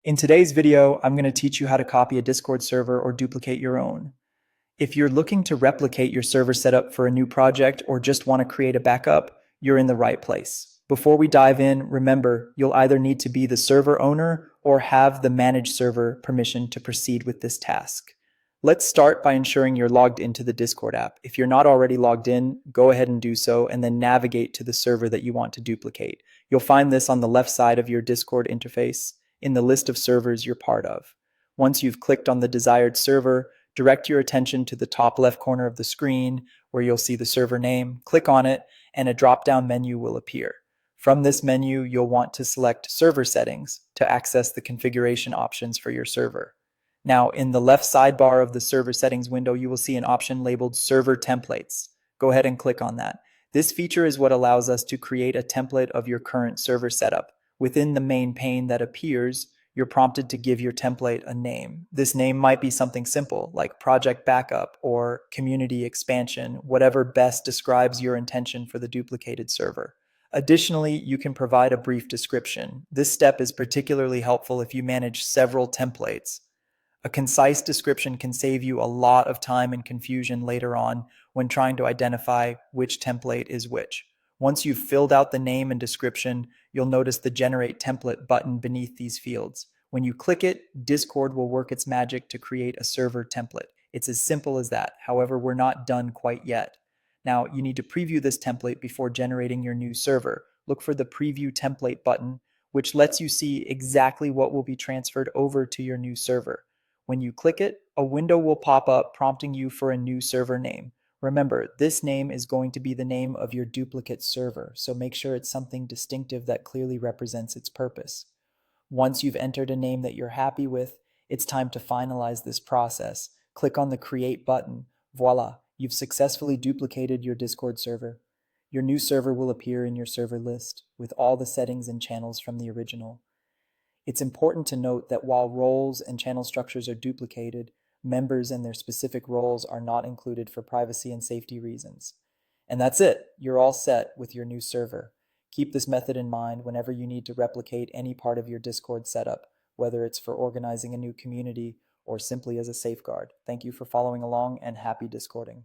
In today's video, I'm going to teach you how to copy a Discord server or duplicate your own. If you're looking to replicate your server setup for a new project or just want to create a backup, you're in the right place. Before we dive in, remember, you'll either need to be the server owner or have the manage server permission to proceed with this task. Let's start by ensuring you're logged into the Discord app. If you're not already logged in, go ahead and do so and then navigate to the server that you want to duplicate. You'll find this on the left side of your Discord interface in the list of servers you're part of. Once you've clicked on the desired server, direct your attention to the top left corner of the screen where you'll see the server name. Click on it and a drop-down menu will appear. From this menu, you'll want to select Server Settings to access the configuration options for your server. Now, in the left sidebar of the Server Settings window, you will see an option labeled Server Templates. Go ahead and click on that. This feature is what allows us to create a template of your current server setup. Within the main pane that appears, you're prompted to give your template a name. This name might be something simple like Project Backup or Community Expansion, whatever best describes your intention for the duplicated server. Additionally, you can provide a brief description. This step is particularly helpful if you manage several templates. A concise description can save you a lot of time and confusion later on when trying to identify which template is which. Once you've filled out the name and description, you'll notice the Generate Template button beneath these fields. When you click it, Discord will work its magic to create a server template. It's as simple as that. However, we're not done quite yet. Now, you need to preview this template before generating your new server. Look for the Preview Template button, which lets you see exactly what will be transferred over to your new server. When you click it, a window will pop up prompting you for a new server name. Remember, this name is going to be the name of your duplicate server, so make sure it's something distinctive that clearly represents its purpose. Once you've entered a name that you're happy with, it's time to finalize this process. Click on the Create button. Voila, you've successfully duplicated your Discord server. Your new server will appear in your server list with all the settings and channels from the original. It's important to note that while roles and channel structures are duplicated, members and their specific roles are not included for privacy and safety reasons. And that's it. You're all set with your new server. Keep this method in mind whenever you need to replicate any part of your Discord setup, whether it's for organizing a new community or simply as a safeguard. Thank you for following along and happy Discording.